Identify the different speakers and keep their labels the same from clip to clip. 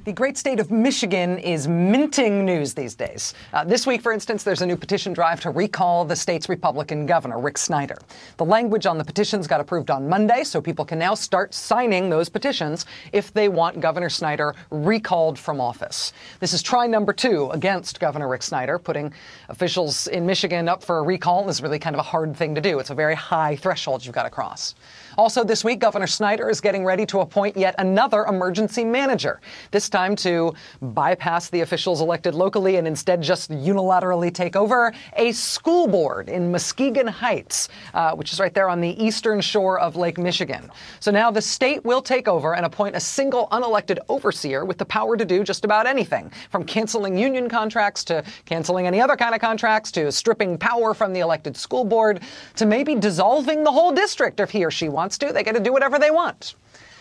Speaker 1: The great state of Michigan is minting news these days. This week, for instance, there's a new petition drive to recall the state's Republican governor, Rick Snyder. The language on the petitions got approved on Monday, so people can now start signing those petitions if they want Governor Snyder recalled from office. This is try number 2 against Governor Rick Snyder. Putting officials in Michigan up for a recall is really kind of a hard thing to do. It's a very high threshold you've got to cross. Also this week, Governor Snyder is getting ready to appoint yet another emergency manager, this time to bypass the officials elected locally and instead just unilaterally take over a school board in Muskegon Heights, which is right there on the eastern shore of Lake Michigan. So now the state will take over and appoint a single unelected overseer with the power to do just about anything, from canceling union contracts to canceling any other kind of contracts to stripping power from the elected school board to maybe dissolving the whole district if he or she wants to. They get to do whatever they want.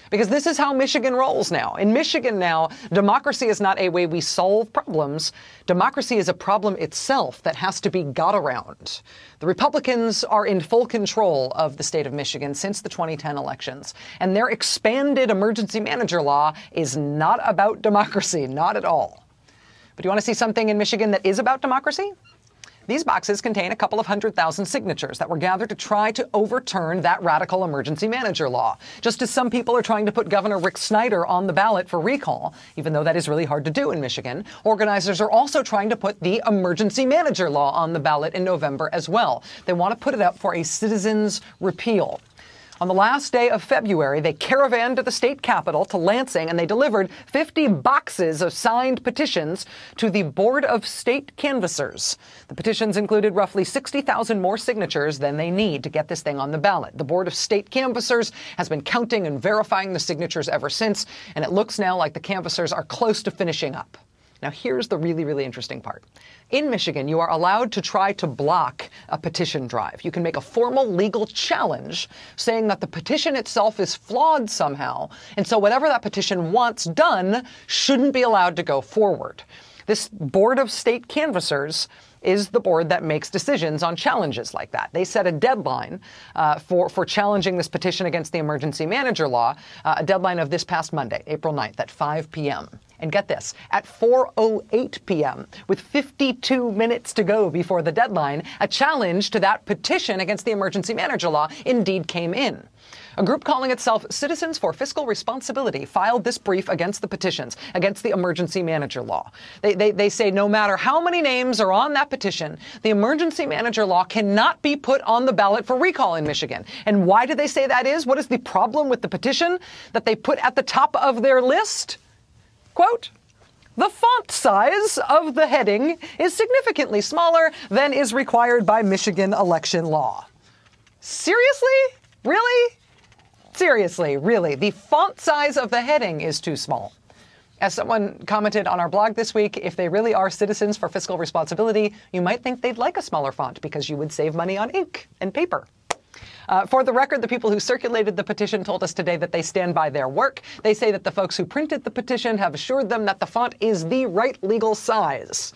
Speaker 1: Because this is how Michigan rolls now. In Michigan now, democracy is not a way we solve problems. Democracy is a problem itself that has to be got around. The Republicans are in full control of the state of Michigan since the 2010 elections, and their expanded emergency manager law is not about democracy, not at all. But do you want to see something in Michigan that is about democracy? These boxes contain a couple of 100,000 signatures that were gathered to try to overturn that radical emergency manager law. Just as some people are trying to put Governor Rick Snyder on the ballot for recall, even though that is really hard to do in Michigan, organizers are also trying to put the emergency manager law on the ballot in November as well. They want to put it up for a citizens' repeal. On the last day of February, they caravanned to the state capitol, to Lansing, and they delivered 50 boxes of signed petitions to the Board of State Canvassers. The petitions included roughly 60,000 more signatures than they need to get this thing on the ballot. The Board of State Canvassers has been counting and verifying the signatures ever since, and it looks now like the canvassers are close to finishing up. Now, here's the really, really interesting part. In Michigan, you are allowed to try to block a petition drive. You can make a formal legal challenge saying that the petition itself is flawed somehow, and so whatever that petition wants done shouldn't be allowed to go forward. This Board of State Canvassers is the board that makes decisions on challenges like that. They set a deadline for challenging this petition against the emergency manager law, a deadline of this past Monday, April 9th at 5 p.m. And get this, at 4:08 p.m., with 52 minutes to go before the deadline, a challenge to that petition against the emergency manager law indeed came in. A group calling itself Citizens for Fiscal Responsibility filed this brief against the petitions, against the emergency manager law. They say no matter how many names are on that petition, the emergency manager law cannot be put on the ballot for recall in Michigan. And why do they say that is? What is the problem with the petition that they put at the top of their list? Quote, "The font size of the heading is significantly smaller than is required by Michigan election law." Seriously? Really? Seriously, really? The font size of the heading is too small. As someone commented on our blog this week, if they really are citizens for fiscal responsibility, you might think they'd like a smaller font because you would save money on ink and paper. For the record, the people who circulated the petition told us today that they stand by their work. They say that the folks who printed the petition have assured them that the font is the right legal size.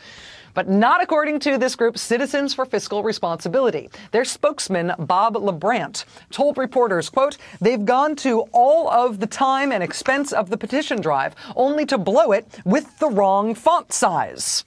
Speaker 1: But not according to this group, Citizens for Fiscal Responsibility. Their spokesman, Bob LeBrant, told reporters, quote, "They've gone to all of the time and expense of the petition drive, only to blow it with the wrong font size."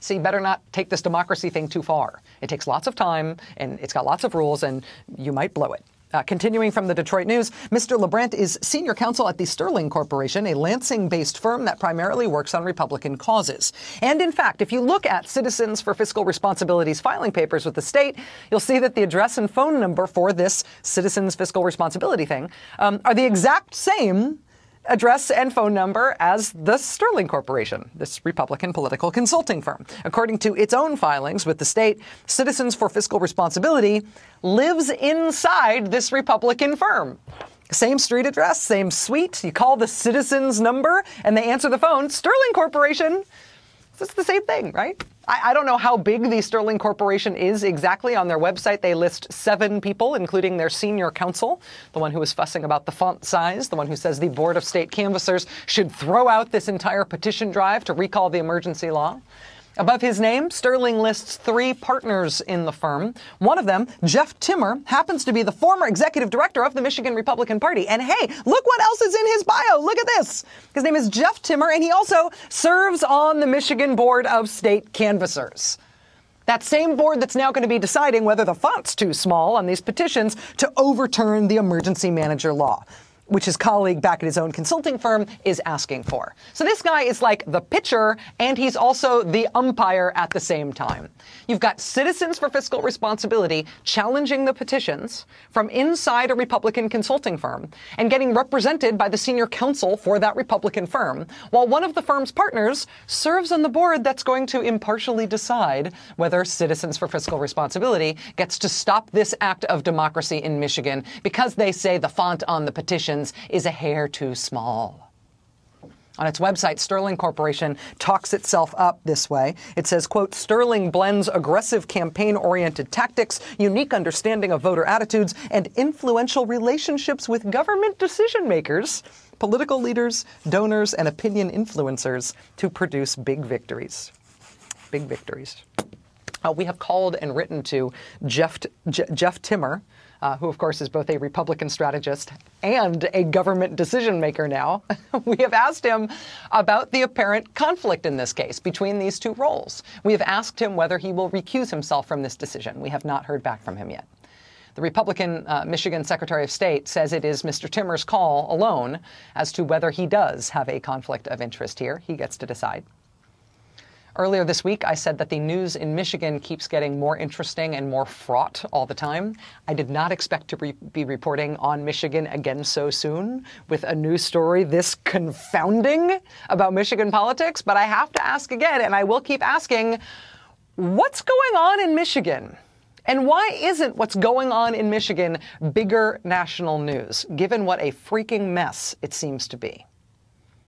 Speaker 1: So you better not take this democracy thing too far. It takes lots of time, and it's got lots of rules, and you might blow it. Continuing from the Detroit News, Mr. LeBrant is senior counsel at the Sterling Corporation, a Lansing-based firm that primarily works on Republican causes. And in fact, if you look at Citizens for Fiscal Responsibility's filing papers with the state, you'll see that the address and phone number for this Citizens Fiscal Responsibility thing are the exact same address and phone number as the Sterling Corporation, this Republican political consulting firm. According to its own filings with the state, Citizens for Fiscal Responsibility lives inside this Republican firm. Same street address, same suite. You call the Citizens number and they answer the phone. Sterling Corporation. It's the same thing, right? I don't know how big the Sterling Corporation is exactly. On their website, they list 7 people, including their senior counsel, the one who was fussing about the font size, the one who says the Board of State Canvassers should throw out this entire petition drive to recall the emergency law. Above his name, Sterling lists 3 partners in the firm. One of them, Jeff Timmer, happens to be the former executive director of the Michigan Republican Party. And hey, look what else is in his bio. Look at this. His name is Jeff Timmer, and he also serves on the Michigan Board of State Canvassers. That same board that's now going to be deciding whether the font's too small on these petitions to overturn the emergency manager law, which his colleague back at his own consulting firm is asking for. So this guy is like the pitcher, and he's also the umpire at the same time. You've got Citizens for Fiscal Responsibility challenging the petitions from inside a Republican consulting firm and getting represented by the senior counsel for that Republican firm, while one of the firm's partners serves on the board that's going to impartially decide whether Citizens for Fiscal Responsibility gets to stop this act of democracy in Michigan because they say the font on the petitions is a hair too small. On its website, Sterling Corporation talks itself up this way. It says, quote, Sterling blends aggressive campaign-oriented tactics, unique understanding of voter attitudes, and influential relationships with government decision-makers, political leaders, donors, and opinion influencers to produce big victories. Big victories. We have called and written to Jeff Timmer, who, of course, is both a Republican strategist and a government decision maker now. We have asked him about the apparent conflict in this case between these 2 roles. We have asked him whether he will recuse himself from this decision. We have not heard back from him yet. The Republican Michigan Secretary of State says it is Mr. Timmer's call alone as to whether he does have a conflict of interest here. He gets to decide. Earlier this week, I said that the news in Michigan keeps getting more interesting and more fraught all the time. I did not expect to be reporting on Michigan again so soon with a news story this confounding about Michigan politics, but I have to ask again, and I will keep asking, what's going on in Michigan? And why isn't what's going on in Michigan bigger national news, given what a freaking mess it seems to be?